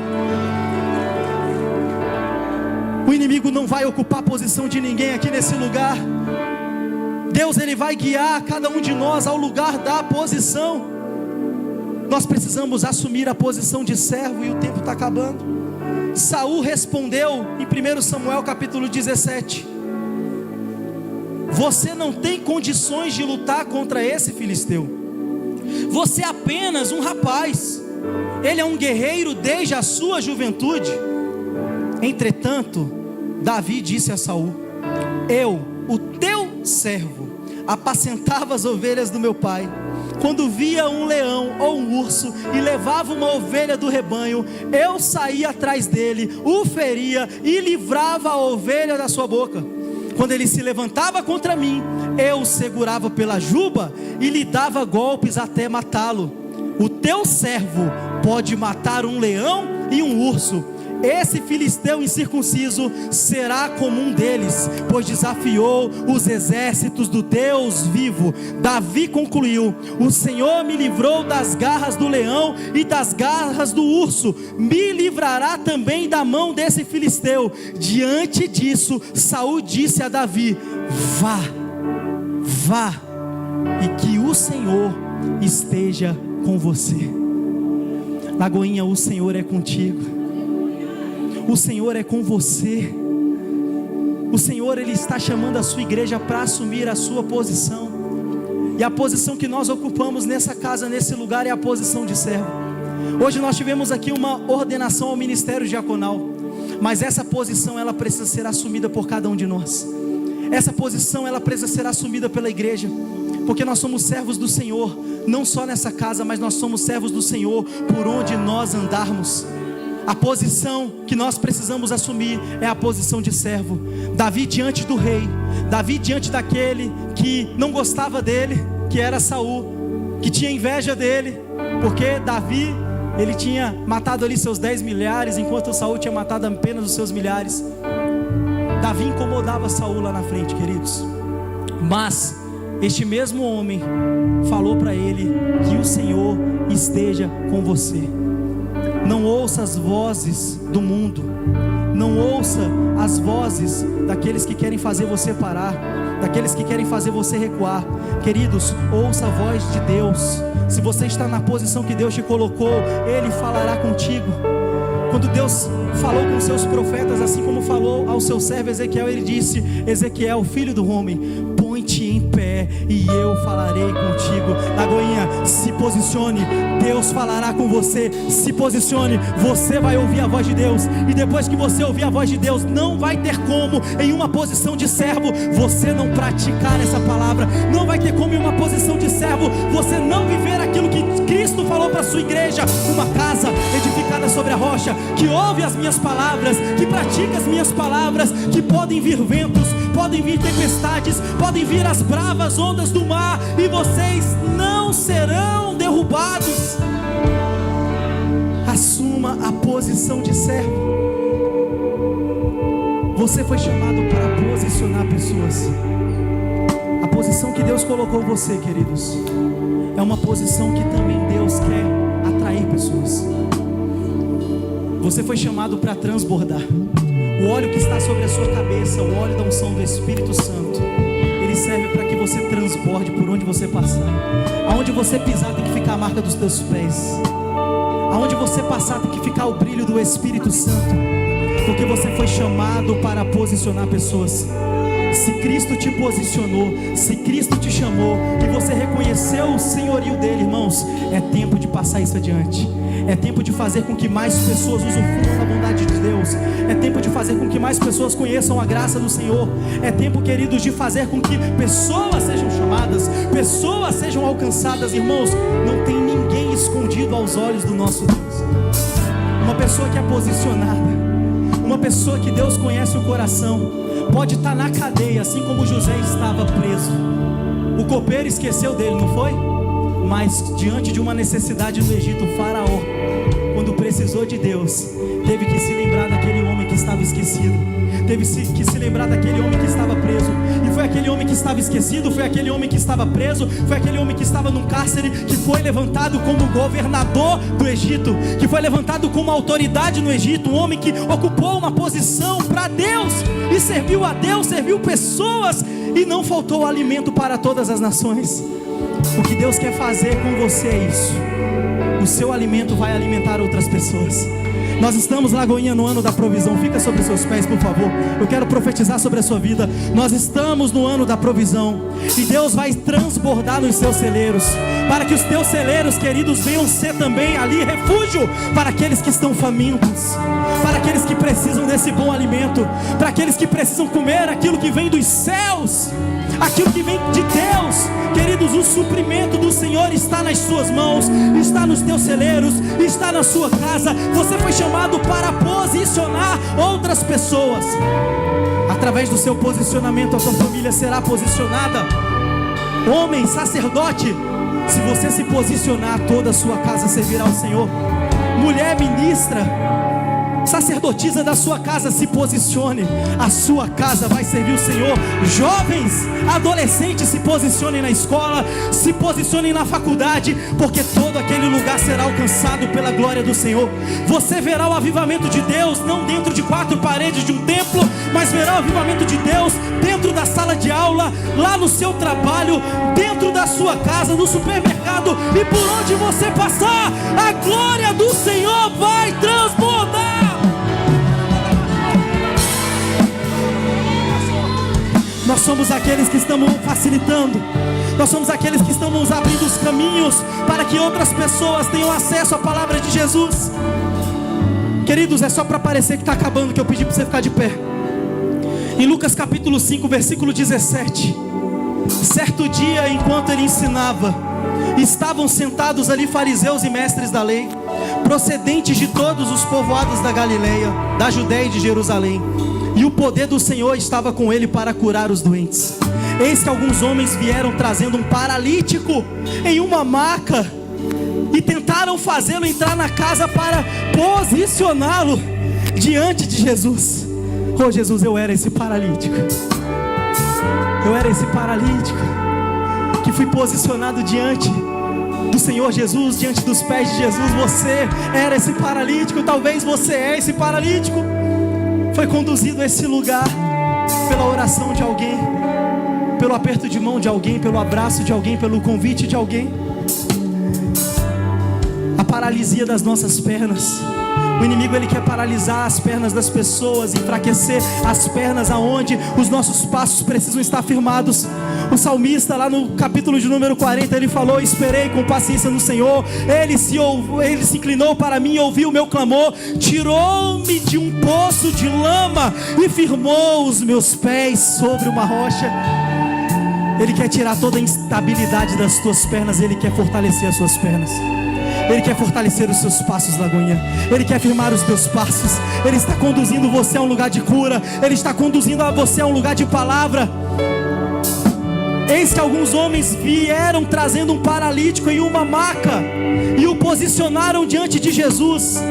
o inimigo não vai ocupar a posição de ninguém aqui nesse lugar. Deus, Ele vai guiar cada um de nós ao lugar da posição. Nós precisamos assumir a posição de servo, e o tempo está acabando. Saul respondeu em 1 Samuel capítulo 17: você não tem condições de lutar contra esse filisteu. Você é apenas um rapaz, ele é um guerreiro desde a sua juventude. Entretanto, Davi disse a Saul: eu, o teu servo, apacentava as ovelhas do meu pai. Quando via um leão ou um urso e levava uma ovelha do rebanho, eu saía atrás dele, o feria e livrava a ovelha da sua boca. Quando ele se levantava contra mim, eu o segurava pela juba e lhe dava golpes até matá-lo. O teu servo pode matar um leão e um urso. Esse filisteu incircunciso será como um deles, pois desafiou os exércitos do Deus vivo. Davi concluiu: o Senhor me livrou das garras do leão e das garras do urso, me livrará também da mão desse filisteu. Diante disso, Saul disse a Davi: vá, e que o Senhor esteja com você. Lagoinha, o Senhor é contigo. O Senhor é com você. O Senhor, Ele está chamando a sua igreja para assumir a sua posição. E a posição que nós ocupamos nessa casa, nesse lugar, é a posição de servo. Hoje nós tivemos aqui uma ordenação ao ministério diaconal, mas essa posição, ela precisa ser assumida por cada um de nós. Essa posição, ela precisa ser assumida pela igreja, porque nós somos servos do Senhor, não só nessa casa, mas nós somos servos do Senhor por onde nós andarmos. A posição que nós precisamos assumir é a posição de servo. Davi diante do rei, Davi diante daquele que não gostava dele, que era Saul, que tinha inveja dele, porque Davi, ele tinha matado ali seus 10 milhares, enquanto Saul tinha matado apenas os seus milhares. Davi incomodava Saul lá na frente, queridos. Mas este mesmo homem falou para ele que o Senhor esteja com você. Não ouça as vozes do mundo, não ouça as vozes daqueles que querem fazer você parar, daqueles que querem fazer você recuar. Queridos, ouça a voz de Deus. Se você está na posição que Deus te colocou, Ele falará contigo. Quando Deus falou com seus profetas, assim como falou ao seu servo Ezequiel, Ele disse: Ezequiel, filho do homem, põe-te em pé e eu falarei contigo. Lagoinha, se posicione, Deus falará com você. Se posicione, você vai ouvir a voz de Deus. E depois que você ouvir a voz de Deus, não vai ter como, em uma posição de servo, você não praticar essa palavra. Não vai ter como, em uma posição de servo, você não viver aquilo que Cristo falou para a sua igreja: uma casa edificada sobre a rocha, que ouve as minhas palavras, que pratica as minhas palavras. Que podem vir ventos, podem vir tempestades, podem vir as bravas ondas do mar, e vocês não serão derrubados. Assuma a posição de servo. Você foi chamado para posicionar pessoas. A posição que Deus colocou você, queridos, é uma posição que também Deus quer atrair pessoas. Você foi chamado para transbordar. O óleo que está sobre a sua cabeça, o óleo da unção do Espírito Santo, ele serve para que você transborde por onde você passar. Aonde você pisar tem que ficar a marca dos teus pés. Aonde você passar tem que ficar o brilho do Espírito Santo, porque você foi chamado para posicionar pessoas. Se Cristo te posicionou, se Cristo te chamou e você reconheceu o senhorio dele, irmãos, é tempo de passar isso adiante. É tempo de fazer com que mais pessoas usufruam da bondade de Deus. É tempo de fazer com que mais pessoas conheçam a graça do Senhor. É tempo, queridos, de fazer com que pessoas sejam chamadas, pessoas sejam alcançadas. Irmãos, não tem ninguém escondido aos olhos do nosso Deus. Uma pessoa que é posicionada, uma pessoa que Deus conhece o coração, pode estar na cadeia, assim como José estava preso. O copeiro esqueceu dele, não foi? Mas diante de uma necessidade no Egito, o faraó, quando precisou de Deus, teve que se lembrar daquele homem que estava esquecido, teve que se lembrar daquele homem que estava preso. E foi aquele homem que estava esquecido, foi aquele homem que estava preso, foi aquele homem que estava num cárcere, que foi levantado como governador do Egito, que foi levantado como autoridade no Egito. Um homem que ocupou uma posição para Deus e serviu a Deus, serviu pessoas, e não faltou alimento para todas as nações. O que Deus quer fazer com você é isso. O seu alimento vai alimentar outras pessoas. Nós estamos, Lagoinha, no ano da provisão. Fica sobre os seus pés, por favor. Eu quero profetizar sobre a sua vida. Nós estamos no ano da provisão, e Deus vai transbordar nos seus celeiros, para que os teus celeiros, queridos, venham ser também ali refúgio para aqueles que estão famintos, para aqueles que precisam desse bom alimento, para aqueles que precisam comer aquilo que vem dos céus, aquilo que vem de Deus. Queridos, o suprimento do Senhor está nas suas mãos, está nos teus celeiros, está na sua casa. Você foi chamado para posicionar outras pessoas. Através do seu posicionamento, a sua família será posicionada. Homem, sacerdote, se você se posicionar, toda a sua casa servirá ao Senhor. Mulher, ministra, sacerdotisa da sua casa, se posicione, a sua casa vai servir o Senhor. Jovens, adolescentes, se posicionem na escola, se posicionem na faculdade, porque todo aquele lugar será alcançado pela glória do Senhor. Você verá o avivamento de Deus, não dentro de quatro paredes de um templo, mas verá o avivamento de Deus dentro da sala de aula, lá no seu trabalho, dentro da sua casa, no supermercado, e por onde você passar, a glória do Senhor vai transbordar. Nós somos aqueles que estamos facilitando, nós somos aqueles que estamos abrindo os caminhos para que outras pessoas tenham acesso à palavra de Jesus. Queridos, é só para parecer que está acabando que eu pedi para você ficar de pé. Em Lucas capítulo 5, versículo 17. Certo dia, enquanto ele ensinava, estavam sentados ali fariseus e mestres da lei, procedentes de todos os povoados da Galileia, da Judeia e de Jerusalém. E o poder do Senhor estava com ele para curar os doentes. Eis que alguns homens vieram trazendo um paralítico em uma maca, e tentaram fazê-lo entrar na casa para posicioná-lo diante de Jesus. Oh Jesus, eu era esse paralítico. Eu era esse paralítico que fui posicionado diante do Senhor Jesus, diante dos pés de Jesus. Você era esse paralítico, talvez você é esse paralítico. Foi conduzido a esse lugar pela oração de alguém, pelo aperto de mão de alguém, pelo abraço de alguém, pelo convite de alguém. A paralisia das nossas pernas. O inimigo, ele quer paralisar as pernas das pessoas, enfraquecer as pernas aonde os nossos passos precisam estar firmados. O salmista, lá no capítulo de número 40, ele falou: esperei com paciência no Senhor, ele se inclinou para mim e ouviu o meu clamor, tirou-me de um poço de lama e firmou os meus pés sobre uma rocha. Ele quer tirar toda a instabilidade das tuas pernas, ele quer fortalecer as suas pernas. Ele quer fortalecer os seus passos, Lagoinha. Ele quer firmar os teus passos. Ele está conduzindo você a um lugar de cura. Ele está conduzindo você a um lugar de palavra. Eis que alguns homens vieram trazendo um paralítico em uma maca e o posicionaram diante de Jesus.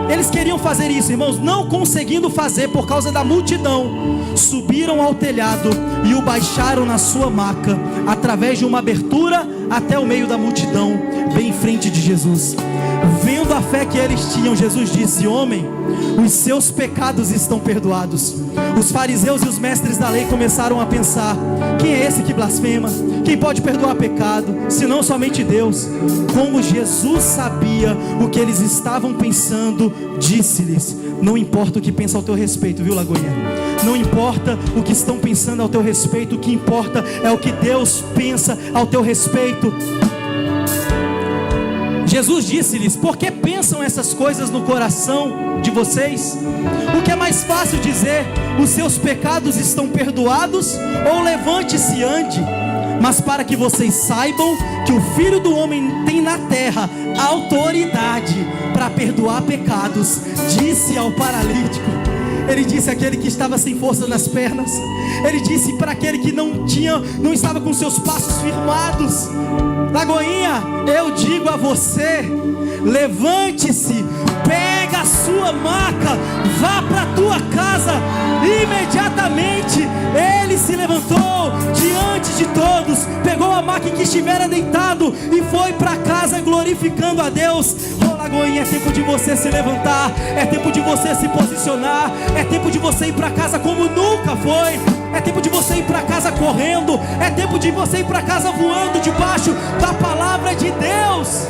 Eles queriam fazer isso, irmãos, não conseguindo fazer por causa da multidão, subiram ao telhado e o baixaram na sua maca, através de uma abertura até o meio da multidão, bem em frente de Jesus. Vendo a fé que eles tinham, Jesus disse: homem, os seus pecados estão perdoados. Os fariseus e os mestres da lei começaram a pensar: quem é esse que blasfema? Quem pode perdoar pecado, senão somente Deus? Como Jesus sabia o que eles estavam pensando, disse-lhes: não importa o que pensa ao teu respeito, viu, Lagoinha? Não importa o que estão pensando ao teu respeito, o que importa é o que Deus pensa ao teu respeito. Jesus disse-lhes: por que pensam essas coisas no coração de vocês? O que é mais fácil dizer: os seus pecados estão perdoados, ou levante-se e ande? Mas para que vocês saibam que o Filho do Homem tem na terra autoridade para perdoar pecados, disse ao paralítico. Ele disse àquele que estava sem força nas pernas. Ele disse para aquele que não estava com seus passos firmados: Lagoinha, eu digo a você, levante-se, pega a sua maca, vá para a tua casa. Imediatamente ele se levantou diante de todos, pegou a maca em que estivera deitado e foi para casa glorificando a Deus. Oh, Lagoinha, é tempo de você se levantar, é tempo de você se posicionar, é tempo de você ir para casa como nunca foi, é tempo de você ir para casa correndo, é tempo de você ir para casa voando debaixo da palavra de Deus.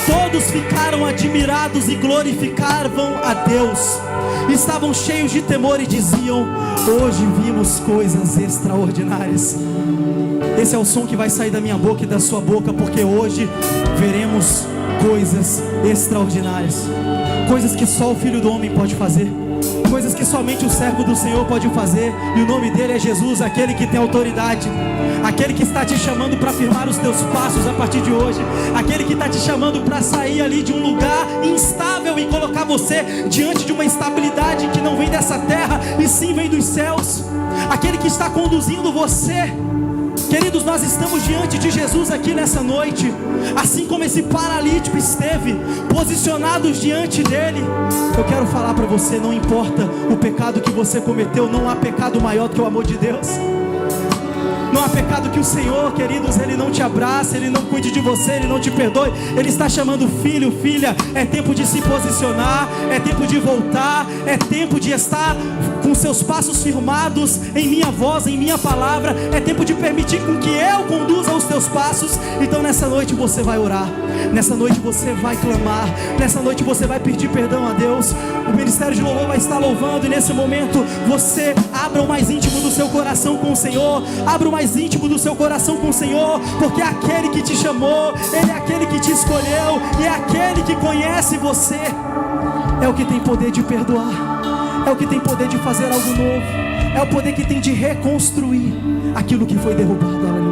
Todos ficaram admirados e glorificavam a Deus. Estavam cheios de temor e diziam: hoje vimos coisas extraordinárias. Esse é o som que vai sair da minha boca e da sua boca, porque hoje veremos coisas extraordinárias, coisas que só o Filho do Homem pode fazer, coisas que somente o servo do Senhor pode fazer. E o nome dele é Jesus, aquele que tem autoridade, aquele que está te chamando para firmar os teus passos a partir de hoje, aquele que está te chamando para sair ali de um lugar instável e colocar você diante de uma estabilidade que não vem dessa terra e sim vem dos céus, aquele que está conduzindo você. Queridos, nós estamos diante de Jesus aqui nessa noite, assim como esse paralítico esteve, posicionados diante dele. Eu quero falar para você: não importa o pecado que você cometeu, não há pecado maior do que o amor de Deus. Não há pecado que o Senhor, queridos, Ele não te abrace, Ele não cuide de você, Ele não te perdoe. Ele está chamando: filho, filha, é tempo de se posicionar, é tempo de voltar, é tempo de estar com seus passos firmados em minha voz, em minha palavra. É tempo de permitir com que eu conduza os teus passos. Então nessa noite você vai orar, nessa noite você vai clamar, nessa noite você vai pedir perdão a Deus. O ministério de louvor vai estar louvando, e nesse momento você abra o mais íntimo do seu coração com o Senhor, abra o mais íntimo do seu coração com o Senhor, porque é aquele que te chamou, Ele é aquele que te escolheu, e é aquele que conhece você. É o que tem poder de perdoar, é o que tem poder de fazer algo novo, é o poder que tem de reconstruir aquilo que foi derrubado.